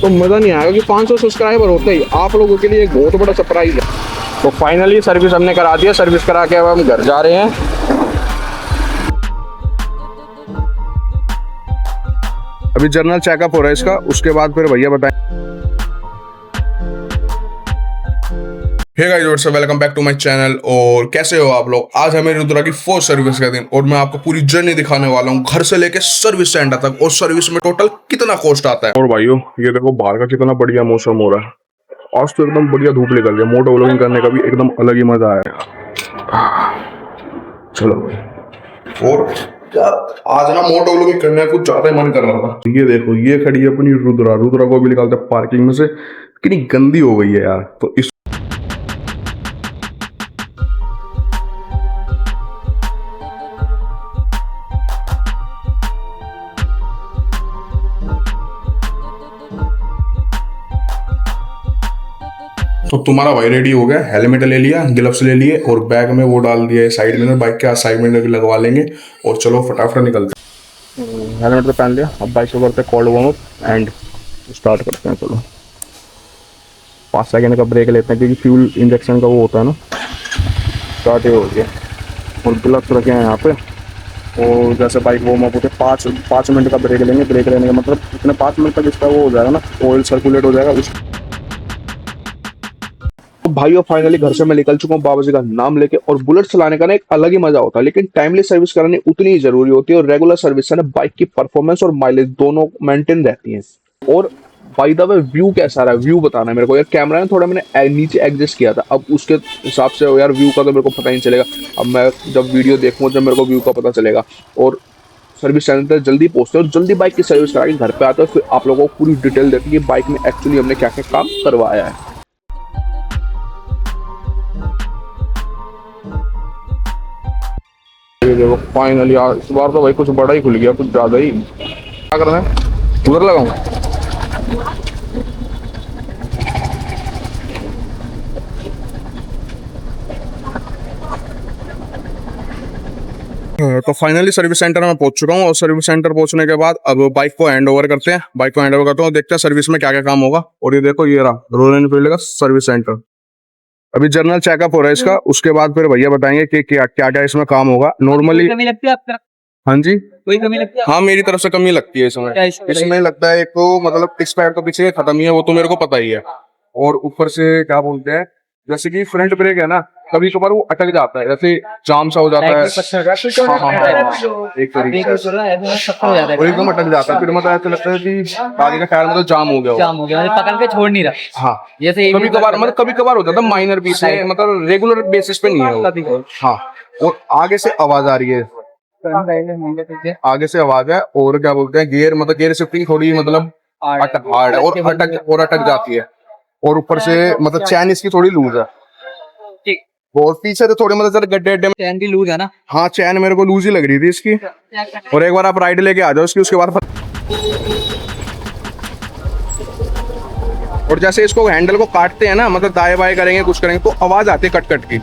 तो मज़ा नहीं आएगा कि 500 सब्सक्राइबर होते ही आप लोगों के लिए एक बहुत बड़ा सरप्राइज है। तो फाइनली सर्विस हमने करा दी है, सर्विस करा के अब हम घर जा रहे हैं। अभी जर्नल चेकअप हो रहा है इसका, उसके बाद फिर भैया बताएं। Hey guys, what's up, welcome back to my channel. और कैसे हो आप लोग? आज है मेरी रुद्रा की फर्स्ट सर्विस का दिन और मैं आपको पूरी जर्नी दिखाने वाला हूँ, घर से लेके सर्विस सेंटर तक, और सर्विस में टोटल कितना कॉस्ट आता है। और भाइयों ये देखो बाहर का कितना बढ़िया मौसम हो रहा है। आज तो एकदम बढ़िया धूप निकल गई, मोटो व्लॉगिंग करने का भी एकदम अलग ही मजा आया। चलो, और आज ना मोटो व्लॉगिंग करने का कुछ ज्यादा ही मन कर रहा था। ये देखो, ये खड़ी है अपनी रुद्रा। रुद्रा को भी निकालते पार्किंग में से, कितनी गंदी हो गई है यार। तो इस तो तुम्हारा भाई रेडी हो गया, हेलमेट ले लिया, ग्लव्स ले लिए और बैग में वो डाल दिया है साइड मिरर। बाइक के साइड मिरर भी लगवा लेंगे और चलो फटाफट निकलते हैं। हेलमेट तो पहन लिया, अब बाइक को करते हैं cold warm up and start करते हैं। चलो 5 सेकंड का ब्रेक लेते हैं क्योंकि फ्यूल इंजेक्शन का वो होता है ना। स्टार्ट हो गया और ग्लव्स रखे हैं यहाँ पे। और जैसे बाइक वार्म अप होते 5 मिनट का ब्रेक लेंगे। ब्रेक लेने का मतलब इतने 5 मिनट तक इसका वो हो जाएगा ना, ऑयल सर्कुलेट हो जाएगा उस। तो भाइयों फाइनली घर से मैं निकल चुका हूँ बाबा जी का नाम लेके। और बुलेट चलाने का ना एक अलग ही मजा होता है, लेकिन टाइमली सर्विस करानी उतनी ही जरूरी होती है। और रेगुलर सर्विस से ना बाइक की परफॉर्मेंस और माइलेज दोनों मेंटेन रहती है। और बाय द वे व्यू कैसा रहा, व्यू बताना है मेरे को यार। कैमरा ने थोड़ा मैंने नीचे एडजस्ट किया था, अब उसके हिसाब से यार व्यू का तो मेरे को पता ही नहीं चलेगा। अब मैं जब वीडियो देखूंगा जब मेरे को व्यू का पता चलेगा। और सर्विस सेंटर जल्दी पहुंचते हैं और जल्दी बाइक की सर्विस करा के घर पे आते हैं, फिर आप लोगों को पूरी डिटेल देते हैं कि बाइक में एक्चुअली हमने क्या क्या काम करवाया है। देखो फाइनली इस बार तो भाई कुछ बड़ा ही खुल गया, कुछ ज्यादा ही। क्या करना है, कूलर लगाऊं? तो फाइनली सर्विस सेंटर में पहुंच चुका हूँ और सर्विस सेंटर पहुंचने के बाद अब बाइक को हैंड ओवर करते हैं। बाइक को हैंड ओवर करते हैं और देखते हैं सर्विस में क्या क्या काम होगा। और ये देखो, ये रहा रॉयल एनफील्ड का सर्विस सेंटर। अभी जर्नल चेकअप हो रहा है इसका, उसके बाद फिर भैया बताएंगे कि क्या क्या इसमें काम होगा। नॉर्मली कमी लगती है आपका? हाँ जी, कोई कमी लगती है? हाँ मेरी तरफ से कमी लगती है इसमें। इसमें लगता है एक तो मतलब टिक्स पैड तो पीछे खत्म ही है, वो तो मेरे को पता ही है। और ऊपर से क्या बोलते हैं, जैसे कि फ्रंट ब्रेक है ना, कभी कभार वो अटक जाता है, जैसे जाम सा हो जाता है। एक तरीके से और एकदम अटक जाता है, फिर मतलब ऐसा लगता है कि आगे का टायर मतलब जाम हो गया, पकड़ के छोड़ नहीं रहा। हाँ जैसे कभी कभार मतलब कभी कभार होता था, माइनर पीस है, मतलब रेगुलर बेसिस पे नहीं है वो। हाँ, और आगे से आवाज आ रही है, आगे से आवाज है। और क्या बोलते हैं, गियर मतलब गियर शिफ्टिंग थोड़ी मतलब हार्ड है और अटक जाती है। और ऊपर से मतलब चैन इसकी थोड़ी लूज है, और पीछे से थोड़ी मतलब गड्ढे चैन भी लूज है ना। हाँ चैन मेरे को लूज ही लग रही थी इसकी। और एक बार आप राइड लेके आ जाओ इसकी, उसके बाद और जैसे इसको हैंडल को काटते हैं ना, मतलब दाएं बाएं करेंगे कुछ करेंगे तो आवाज आती है कट कट की।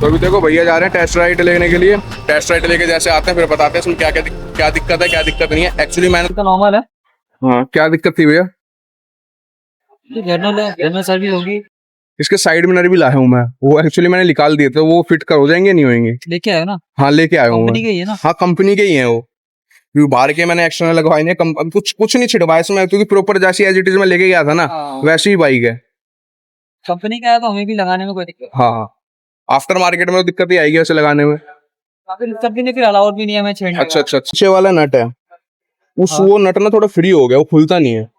तो अभी देखो भैया जा रहे हैं टेस्ट राइड लेने के लिए। टेस्ट राइड लेके जैसे आते हैं फिर बताते हैं इसमें क्या दिक्कत है, क्या दिक्कत नहीं है। एक्चुअली मैंने तो नॉर्मल है। हाँ, क्या दिक्कत थी भैया? जर्नल है, जर्नल सर्विस होगी। इसके साइड मिरर भी लाया हूँ मैं, वो एक्चुअली मैंने निकाल दिए थे, वो फिट कर हो जाएंगे नहीं होंगे? लेके आयो ना। हाँ लेके आया हूँ, कंपनी के ही है ना? हाँ कंपनी के ही है वो, क्योंकि बाहर के मैंने एक्सटर्नल लगवाए नहीं। कुछ नहीं छिड़वाया इसमें, क्योंकि प्रॉपर जैसी एज इट इज में लेके गया था ना वैसी ही बाइक है। कंपनी का है तो हमें भी लगाने में कोई दिक्कत? हाँ, आफ्टर मार्केट में तो दिक्कत ही आएगी वैसे लगाने में। फिर अलाउड भी नहीं है मैं छेड़ने। अच्छा, पीछे वाला नट है वो नट ना थोड़ा फ्री हो गया, वो खुलता नहीं है।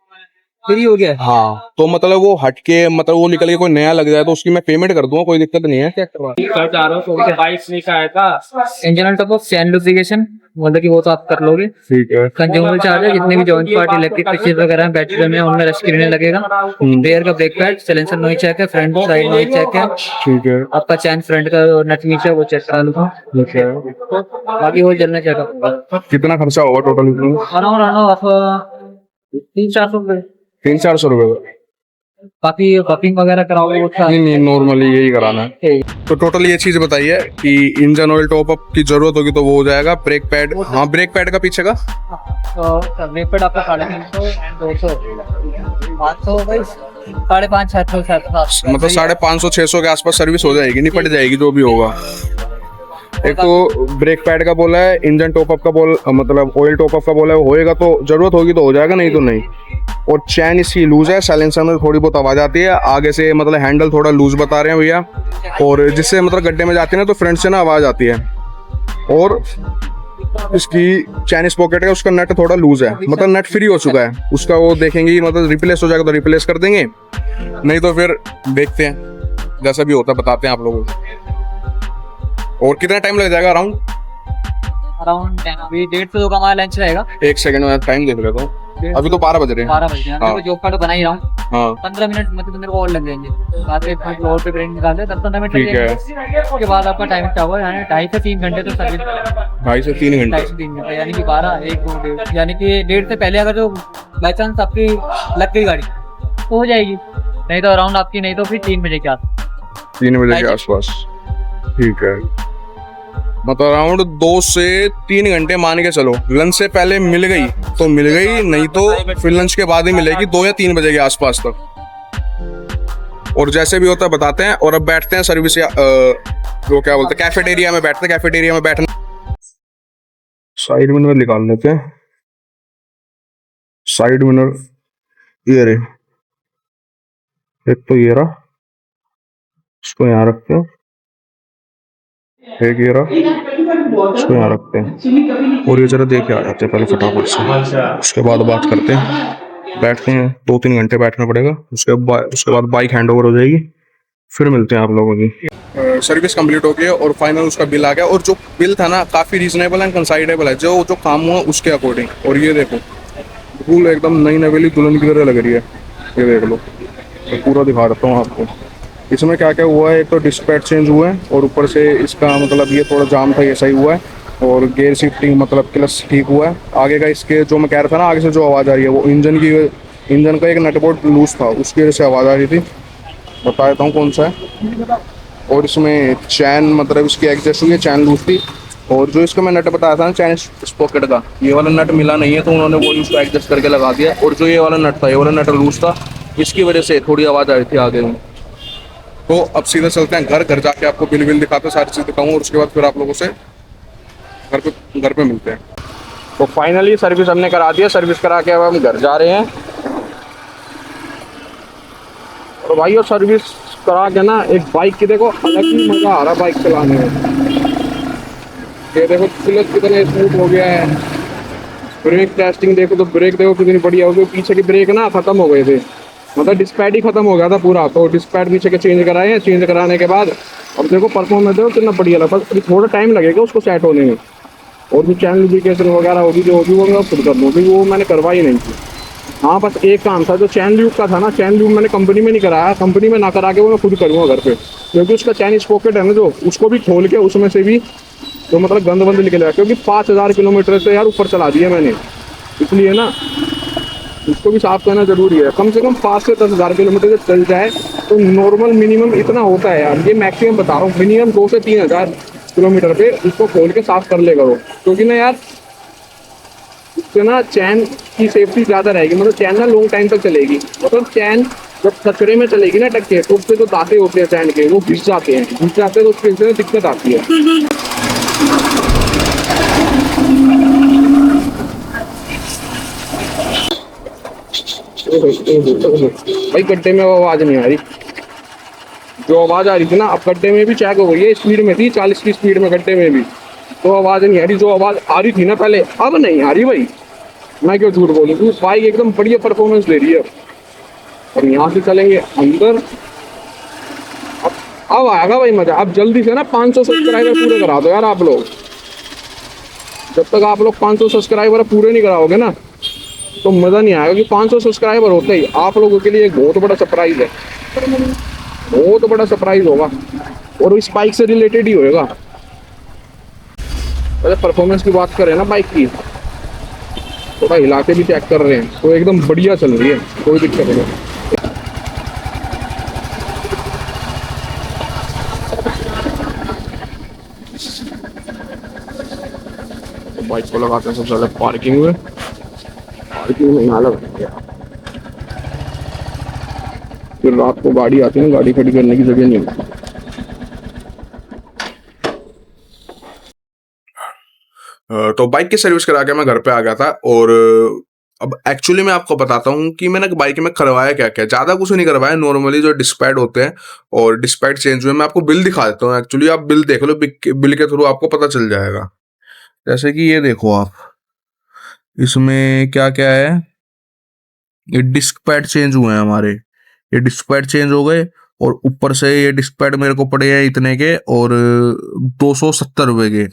फ्री हो गया? हाँ, तो मतलब वो हट के मतलब वो निकल के कोई नया लग जाए तो उसकी मैं पेमेंट कर दूंगा, कोई दिक्कत नहीं है। Engine top of chain lubrication मतलब कि वो तो आप कर लोगे, ठीक है। कंज्यूमेबल चार्ज है, जितने भी जॉइंट पार्ट इलेक्ट्रिक फिक्चर वगैरह बैटरी में उनमें स्क्रीन लगेगा। रेयर का brake pad, silencer noise check है, फ्रंट साइड नॉइज चेक है, ठीक है। आपका चैन फ्रंट का नट नीचे वो चेक करा लूंगा, ठीक है। बाकी वो जलने चेक होगा। कितना खर्चा होगा टोटल? आप 300-400 रुपए। 300-400 रुपए? बाकी बफिंग वगैरह कराओगे वो नहीं नहीं, नॉर्मली यही कराना है। तो टोटल ये चीज बताइए कि इंजन ऑयल टॉप अप की जरूरत होगी तो वो हो जाएगा। ब्रेक पैड, हाँ ब्रेक पैड का पीछे का तो ब्रेक पैड आपका 350 200 500 भाई 550 600 700 मतलब 550 600 के आसपास सर्विस हो जाएगी, निपट जाएगी जो भी होगा। एक तो ब्रेक पैड का बोला है, इंजन टॉपअप का बोल मतलब ऑयल टॉपअप का बोला है, होएगा तो जरूरत होगी तो हो जाएगा, नहीं तो नहीं। और चैन इसकी लूज है, साइलेंसर में थोड़ी बहुत आवाज आती है आगे से, मतलब हैंडल थोड़ा लूज बता रहे हैं भैया, और जिससे मतलब गड्ढे में जाती है ना तो फ्रंट से ना आवाज आती है। और इसकी चैन पॉकेट है, उसका नट थोड़ा लूज है, मतलब नट फ्री हो चुका है उसका, वो देखेंगे मतलब रिप्लेस हो जाएगा तो रिप्लेस कर देंगे, नहीं तो फिर देखते हैं जैसा भी होता है बताते हैं आप लोगों को। और कितना टाइम लग जाएगा अराउंड 10 अभी 1:30 का हमारा लंच रहेगा। 1 सेकंड में टाइम देख लेता हूँ, अभी तो 12 बज रहे हैं। 12 बजे हाँ। तो जॉब कार्ड तो बना ही रहा हूँ। हाँ 15 मिनट मतलब मेरे को और लग जाएंगे, बात एक मिनट और पे प्रिंट निकाल दे 10-15 मिनट ठीक है। उसके बाद आपका टाइम क्या हुआ, यानी 2.5 से 3 घंटे तो सर्विस 2.5 से 3 घंटे 2.5 से 3 घंटे, यानी कि 12 1 2 1.5, यानी कि 1:30 से पहले अगर जो बाई चांस आपकी लग गई गाड़ी तो हो जाएगी, नहीं तो अराउंड आपकी, नहीं तो फिर 3 बजे के आसपास 3 बजे के आसपास। ठीक है, मतलब अराउंड 2 से 3 घंटे मान के चलो। लंच से पहले मिल गई तो मिल गई, नहीं तो फिर लंच के बाद ही मिलेगी 2 या 3 बजे के आसपास तक। और जैसे भी होता है बताते हैं। और अब बैठते हैं सर्विस या वो क्या बोलते हैं कैफेटेरिया में बैठते हैं। कैफेटेरिया में बैठना, साइड मिरर निकाल लेते हैं। साइड मिरर ये रहे, एक तो ये रहा, इसको यहाँ रखते हैं, एक ये रहा, इसको यहाँ रखते हैं। और ये जरा देख के आ जाते हैं पहले फटाफट से, उसके बाद बात करते हैं। बैठते हैं, 2-3 घंटे बैठना पड़ेगा, उसके बाद बाइक हैंड ओवर हो जाएगी, फिर मिलते हैं आप लोगों की। सर्विस कंप्लीट हो गई और फाइनल उसका बिल आ गया। और जो बिल था ना काफ़ी रीजनेबल एंड कंसाइडेबल है, जो जो काम हुआ उसके अकॉर्डिंग। और ये देखो बिल्कुल एकदम नई नवेली दुल्हन की तरह लग रही है, ये देख लो, मैं पूरा दिखा देता हूँ आपको। इसमें क्या क्या हुआ है, एक तो डिस्पैच चेंज हुआ है, और ऊपर से इसका मतलब ये थोड़ा जाम था, ये सही हुआ है। और गेयर शिफ्टिंग मतलब क्लच ठीक हुआ है। आगे का इसके जो मैं कह रहा था ना, आगे से जो आवाज़ आ रही है वो इंजन का एक नट बोल्ट लूज था, उसकी वजह से आवाज़ आ रही थी, बता देता हूँ कौन सा है। और इसमें चैन मतलब इसकी एडजस्ट हुई है, चैन लूज थी। और जो इसका मैं नट बताया था ना चैन पॉकेट का, ये वाला नट मिला नहीं है तो उन्होंने वो उसको एडजस्ट करके लगा दिया। और जो ये वाला नट था, ये वाला नट लूज था, इसकी वजह से थोड़ी आवाज़ आ रही थी आगे में। तो अब सीधे चलते हैं घर जाके आपको बिल दिखाते हैं, सारी चीज़ दिखाऊंगा, और उसके बाद फिर आप लोगों से घर पे मिलते हैं। तो फाइनली सर्विस हमने करा दिया। सर्विस करा के अब हम घर जा रहे हैं। तो भाई और सर्विस करा के ना एक बाइक की देखो अलग ही मज़ा आ रहा है बाइक चलाने में। ये देखो क्लच कितना स्मूथ हो गया है। ब्रेक टेस्टिंग देखो तो ब्रेक देखो कितनी बढ़िया हो गई। पीछे की ब्रेक ना खत्म हो गए थे, मतलब डिस्पैड ही खत्म हो गया था पूरा, तो डिस्पैड पीछे के चेंज कराए हैं। चेंज कराने के बाद अब देखो परफॉर्मेंस देखो कितना बढ़िया लगा, बस थोड़ा टाइम लगेगा उसको सेट होने में। और भी चैनल लुब्रिकेशन वगैरह होगी जो होगी वो मैं खुद कर लूँगी, वो मैंने करवाई नहीं थी। हाँ बस एक काम था, जो चैन ल्यूब का था ना, चैन ल्यूब मैंने कंपनी में नहीं कराया, कंपनी में ना करा के वो मैं खुद करूँगा घर पे, क्योंकि उसका चैन पॉकेट है ना जो, उसको भी खोल के उसमें से भी तो मतलब गंद बंद निकलेगा। क्योंकि 5000 किलोमीटर से यार ऊपर चला दिया मैंने, इसलिए ना उसको भी साफ करना जरूरी है। कम से कम 5 से 10,000 किलोमीटर से चल जाए तो नॉर्मल मिनिमम इतना होता है यार, ये मैक्सिमम बता रहा हूँ, मिनिमम 2 से 3,000 किलोमीटर पे उसको खोल के साफ कर ले करो। क्योंकि ना यार इससे ना चैन की सेफ्टी ज़्यादा रहेगी, मतलब चैन ना लॉन्ग टाइम तक चलेगी। मतलब चैन जब कचरे में चलेगी ना टक्के, तो उससे जो दांते होते हैं चैन के वो घिस जाते हैं तो उसकी वजह से दिक्कत आती है। भाई गड्ढे में वो आवाज़ नहीं आ रही, जो आवाज़ आ रही थी ना अब गड्ढे में भी चेक हो गई है, स्पीड में थी 40 की स्पीड में गड्ढे में भी, तो आवाज़ नहीं आ रही। जो आवाज़ आ रही थी ना पहले अब नहीं आ रही भाई, मैं क्यों झूठ बोलूँ, क्योंकि बाइक एकदम बढ़िया परफॉर्मेंस दे रही है। और यहाँ से चलेंगे अंदर, अब आएगा भाई मजा। अब जल्दी से ना 500 सब्सक्राइबर पूरे करा दो यार आप लोग। जब तक आप लोग 500 सब्सक्राइबर पूरे नहीं कराओगे ना तो मज़ा नहीं आएगा। कि 500 सब्सक्राइबर होते ही आप लोगों के लिए एक बहुत बड़ा सरप्राइज है, बहुत बड़ा सरप्राइज होगा, और इस बाइक से रिलेटेड ही होएगा। पहले परफॉर्मेंस की बात करें ना बाइक की, तो भाई हिला के भी चेक कर रहे हैं, तो एकदम बढ़िया चल रही है, कोई दिक्कत नहीं। बाइक को लगाते हैं सबसे पहले पार्किंग में। पार्किंग में यहाँ लगाएंगे, फिर रात को गाड़ी आती है ना, गाड़ी खड़ी करने की जगह नहीं होती। तो बाइक की सर्विस करा के मैं घर पे आ गया था, और अब एक्चुअली मैं आपको बताता हूँ कि मैंने बाइक में करवाया क्या क्या। ज़्यादा कुछ नहीं करवाया, नॉर्मली जो डिस्क पैड होते हैं और डिस्क पैड चेंज हुए। मैं आपको बिल दिखा देता हूँ, एक्चुअली आप बिल देख लो, बिल के थ्रू आपको पता चल जाएगा। जैसे कि ये देखो आप, इसमें क्या क्या है। ये डिस्क पैड चेंज हुए हैं हमारे, ये डिस्क पैड चेंज हो गए, और ऊपर से ये डिस्क पैड मेरे को पड़े हैं इतने के, और 270 रुपए के।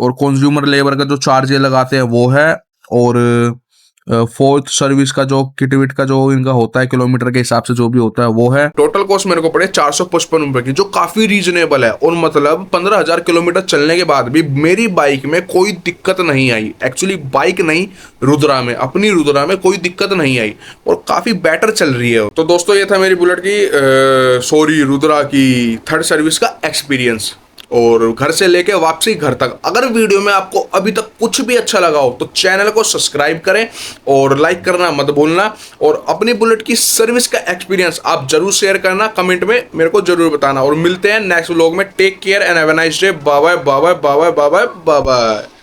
और कंज्यूमर लेबर का जो चार्ज ये लगाते हैं वो है, और फोर्थ सर्विस का जो किट विट का जो इनका होता है किलोमीटर के हिसाब से जो भी होता है वो है। टोटल कॉस्ट मेरे को पड़े 455 रुपए की, जो काफी रीजनेबल है। और मतलब 15,000 किलोमीटर चलने के बाद भी मेरी बाइक में कोई दिक्कत नहीं आई। एक्चुअली बाइक नहीं, रुद्रा में, अपनी रुद्रा में कोई दिक्कत नहीं आई, और काफी बेटर चल रही है। तो दोस्तों ये था मेरी बुलेट की रुद्रा की थर्ड सर्विस का एक्सपीरियंस, और घर से लेके वापसी घर तक। अगर वीडियो में आपको अभी तक कुछ भी अच्छा लगा हो तो चैनल को सब्सक्राइब करें और लाइक करना मत भूलना, और अपनी बुलेट की सर्विस का एक्सपीरियंस आप जरूर शेयर करना, कमेंट में मेरे को जरूर बताना। और मिलते हैं नेक्स्ट व्लॉग में। Take care and have a nice day. Bye bye bye bye bye bye bye.